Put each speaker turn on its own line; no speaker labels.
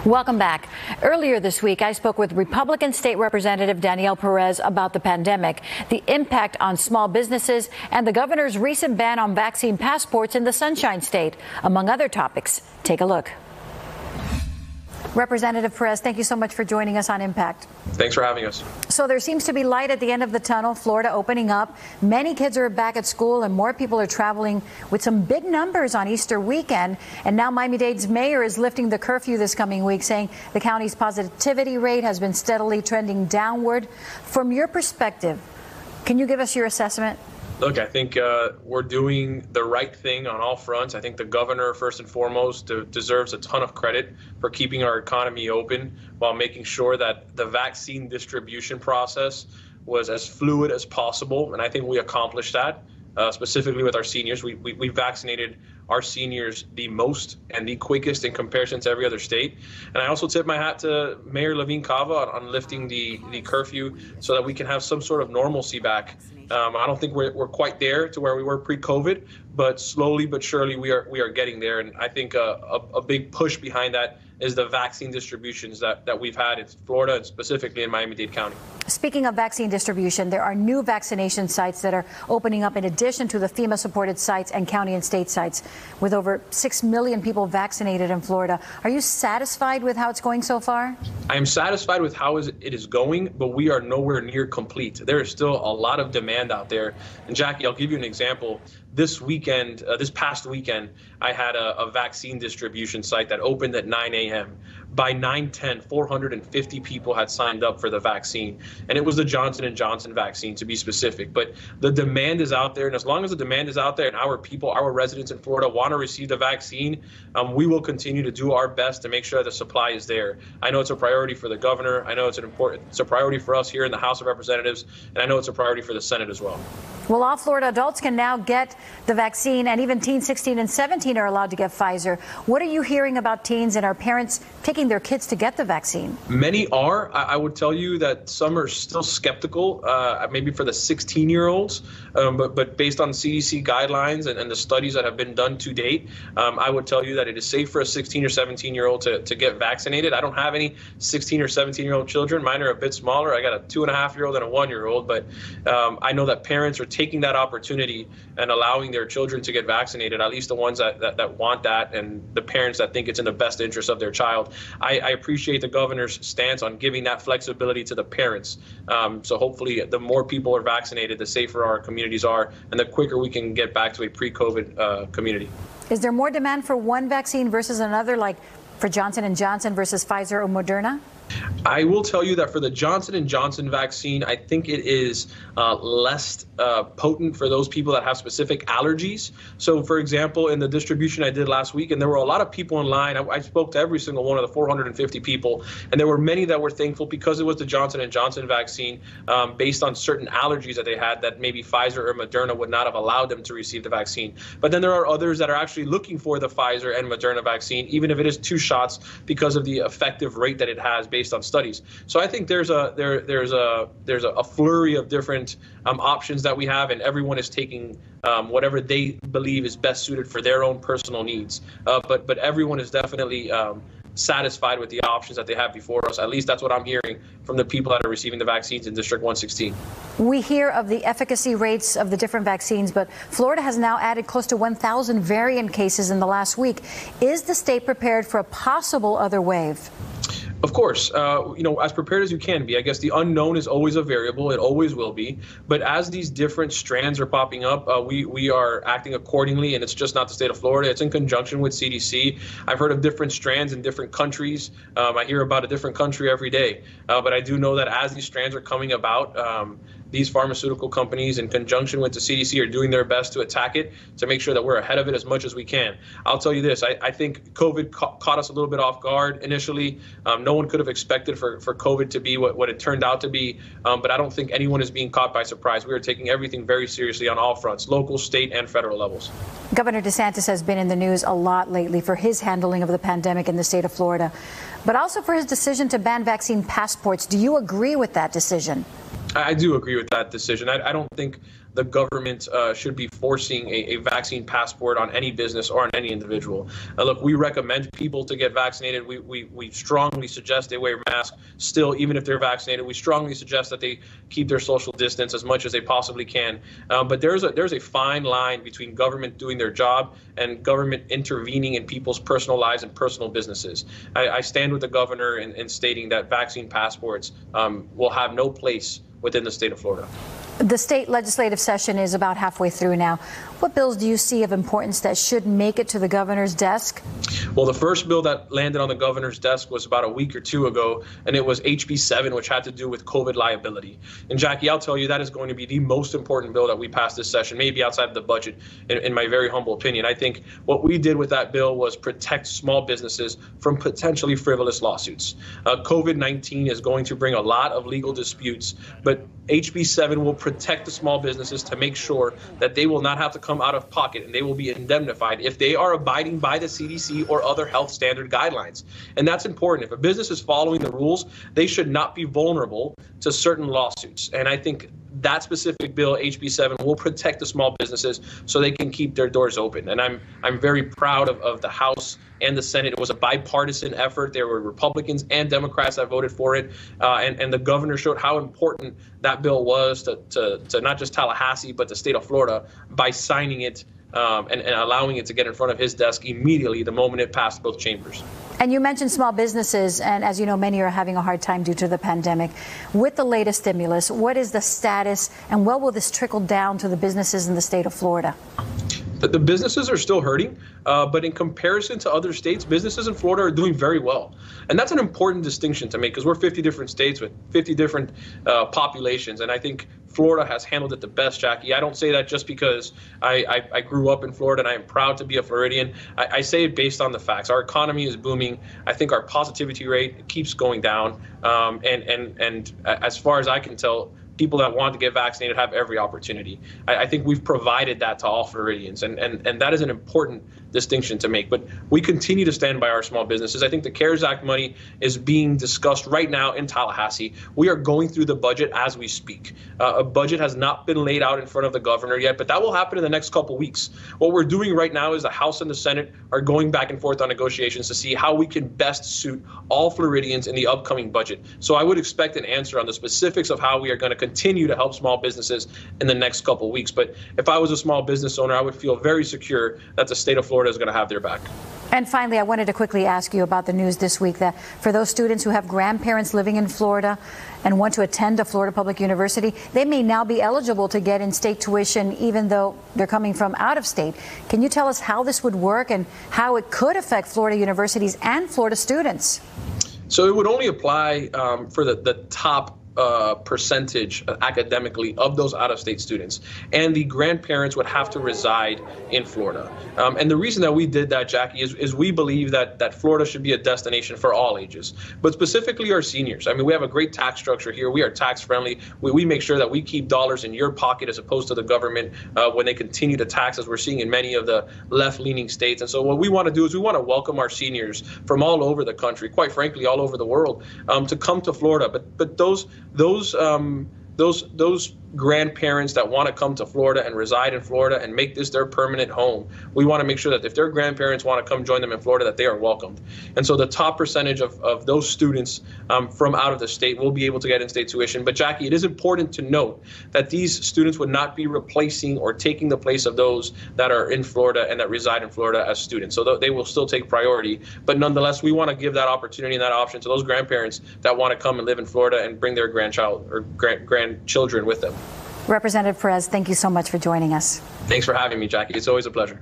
Welcome back. Earlier this week, I spoke with Republican State Representative Danielle Perez about the pandemic, the impact on small businesses, and the governor's recent ban on vaccine passports in the Sunshine State, among other topics. Take a look. Representative Perez, thank you so much for joining us on Impact.
Thanks for having us.
So there seems to be light at the end of the tunnel, Florida opening up. Many kids are back at school and more people are traveling with some big numbers on Easter weekend. And now Miami-Dade's mayor is lifting the curfew this coming week, saying the county's positivity rate has been steadily trending downward. From your perspective, can you give us your assessment?
Look, I think we're doing the right thing on all fronts. I think the governor, first and foremost, deserves a ton of credit for keeping our economy open while making sure that the vaccine distribution process was as fluid as possible. And I think we accomplished that, specifically with our seniors. We vaccinated our seniors the most and the quickest in comparison to every other state. And I also tip my hat to Mayor Levine Cava on lifting the curfew so that we can have some sort of normalcy back. I don't think we're quite there to where we were pre-COVID, but slowly but surely we are getting there. And I think a big push behind that is the vaccine distributions that we've had in Florida and specifically in Miami-Dade County.
Speaking of vaccine distribution, there are new vaccination sites that are opening up in addition to the FEMA-supported sites and county and state sites, with over 6 million people vaccinated in Florida. Are you satisfied with how it's going so far?
I am satisfied with how it is going, but we are nowhere near complete. There is still a lot of demand out there. And Jackie, I'll give you an example. This past weekend, I had a vaccine distribution site that opened at 9 a.m. By 9:10, 450 people had signed up for the vaccine. And it was the Johnson & Johnson vaccine, to be specific. But the demand is out there. And as long as the demand is out there and our people, our residents in Florida want to receive the vaccine, we will continue to do our best to make sure the supply is there. I know it's a priority for the governor. I know it's a priority for us here in the House of Representatives. And I know it's a priority for the Senate as well.
Well, all Florida adults can now get the vaccine, and even teens 16 and 17 are allowed to get Pfizer. What are you hearing about teens and our parents taking their kids to get the vaccine?
Many are. I would tell you that some are still skeptical, maybe for the 16-year-olds, but based on CDC guidelines and the studies that have been done to date, I would tell you that it is safe for a 16 or 17-year-old to get vaccinated. I don't have any 16 or 17-year-old children. Mine are a bit smaller. I got a 2.5-year-old and a 1-year-old, but I know that parents are taking that opportunity and allowing their children to get vaccinated, at least the ones that want that, and the parents that think it's in the best interest of their child. I appreciate the governor's stance on giving that flexibility to the parents. So hopefully the more people are vaccinated, the safer our communities are, and the quicker we can get back to a pre-COVID community.
Is there more demand for one vaccine versus another, like for Johnson & Johnson versus Pfizer or Moderna?
I will tell you that for the Johnson & Johnson vaccine, I think it is less potent for those people that have specific allergies. So, for example, in the distribution I did last week, and there were a lot of people in line. I spoke to every single one of the 450 people, and there were many that were thankful because it was the Johnson & Johnson vaccine based on certain allergies that they had that maybe Pfizer or Moderna would not have allowed them to receive the vaccine. But then there are others that are actually looking for the Pfizer and Moderna vaccine, even if it is 2 shots, because of the effective rate that it has based on studies. So I think there's a flurry of different options that we have, and everyone is taking whatever they believe is best suited for their own personal needs. But everyone is definitely satisfied with the options that they have before us. At least that's what I'm hearing from the people that are receiving the vaccines in District 116.
We hear of the efficacy rates of the different vaccines, but Florida has now added close to 1,000 variant cases in the last week. Is the state prepared for a possible other wave?
Of course, as prepared as you can be. I guess the unknown is always a variable. It always will be. But as these different strands are popping up, we are acting accordingly. And it's just not the state of Florida. It's in conjunction with CDC. I've heard of different strands in different countries. I hear about a different country every day. But I do know that as these strands are coming about, these pharmaceutical companies in conjunction with the CDC are doing their best to attack it, to make sure that we're ahead of it as much as we can. I'll tell you this, I think COVID caught us a little bit off guard initially. No one could have expected for COVID to be what it turned out to be, but I don't think anyone is being caught by surprise. We are taking everything very seriously on all fronts, local, state, and federal levels.
Governor DeSantis has been in the news a lot lately for his handling of the pandemic in the state of Florida, but also for his decision to ban vaccine passports. Do you agree with that decision?
I do agree with that decision. I don't think the government should be forcing a vaccine passport on any business or on any individual. Look, we recommend people to get vaccinated. We strongly suggest they wear masks still, even if they're vaccinated. We strongly suggest that they keep their social distance as much as they possibly can. But there's a fine line between government doing their job and government intervening in people's personal lives and personal businesses. I stand with the governor in stating that vaccine passports will have no place within the state of Florida.
The state legislative session is about halfway through now. What bills do you see of importance that should make it to the governor's desk?
Well, the first bill that landed on the governor's desk was about a week or two ago, and it was HB7, which had to do with COVID liability. And Jackie, I'll tell you, that is going to be the most important bill that we passed this session, maybe outside of the budget, in my very humble opinion. I think what we did with that bill was protect small businesses from potentially frivolous lawsuits. COVID-19 is going to bring a lot of legal disputes, but HB7 will protect the small businesses to make sure that they will not have to come out of pocket and they will be indemnified if they are abiding by the CDC or other health standard guidelines. And that's important. If a business is following the rules, they should not be vulnerable to certain lawsuits. And I think that specific bill, HB7, will protect the small businesses so they can keep their doors open. And I'm very proud of the House and the Senate. It was a bipartisan effort. There were Republicans and Democrats that voted for it. And the governor showed how important that bill was to not just Tallahassee, but the state of Florida by signing it and allowing it to get in front of his desk immediately the moment it passed both chambers.
And you mentioned small businesses, and as you know, many are having a hard time due to the pandemic. With the latest stimulus, what is the status, and what will this trickle down to the businesses in the state of Florida?
The businesses are still hurting, but in comparison to other states, businesses in Florida are doing very well. And that's an important distinction to make because we're 50 different states with 50 different populations. And I think Florida has handled it the best, Jackie. I don't say that just because I grew up in Florida and I am proud to be a Floridian. I say it based on the facts. Our economy is booming. I think our positivity rate keeps going down. And as far as I can tell, people that want to get vaccinated have every opportunity. I think we've provided that to all Floridians, and that is an important distinction to make. But we continue to stand by our small businesses. I think the CARES Act money is being discussed right now in Tallahassee. We are going through the budget as we speak. A budget has not been laid out in front of the governor yet, but that will happen in the next couple weeks. What we're doing right now is the House and the Senate are going back and forth on negotiations to see how we can best suit all Floridians in the upcoming budget. So I would expect an answer on the specifics of how we are going to continue to help small businesses in the next couple weeks. But if I was a small business owner, I would feel very secure that the state of Florida is going to have their back.
And finally, I wanted to quickly ask you about the news this week that for those students who have grandparents living in Florida and want to attend a Florida public university, they may now be eligible to get in-state tuition even though they're coming from out of state. Can you tell us how this would work and how it could affect Florida universities and Florida students?
So it would only apply for the top percentage academically of those out-of-state students, and the grandparents would have to reside in Florida. And the reason that we did that, Jackie, is we believe that Florida should be a destination for all ages, but specifically our seniors. I mean, we have a great tax structure here. We are tax friendly. We make sure that we keep dollars in your pocket as opposed to the government when they continue to tax, as we're seeing in many of the left-leaning states. And so what we want to do is we want to welcome our seniors from all over the country, quite frankly, all over the world, to come to Florida. But those grandparents that want to come to Florida and reside in Florida and make this their permanent home, we want to make sure that if their grandparents want to come join them in Florida, that they are welcomed. And so the top percentage of those students from out of the state will be able to get in-state tuition. But Jackie, it is important to note that these students would not be replacing or taking the place of those that are in Florida and that reside in Florida as students. So they will still take priority. But nonetheless, we want to give that opportunity and that option to those grandparents that want to come and live in Florida and bring their grandchild or grandchildren with them.
Representative Perez, thank you so much for joining us.
Thanks for having me, Jackie. It's always a pleasure.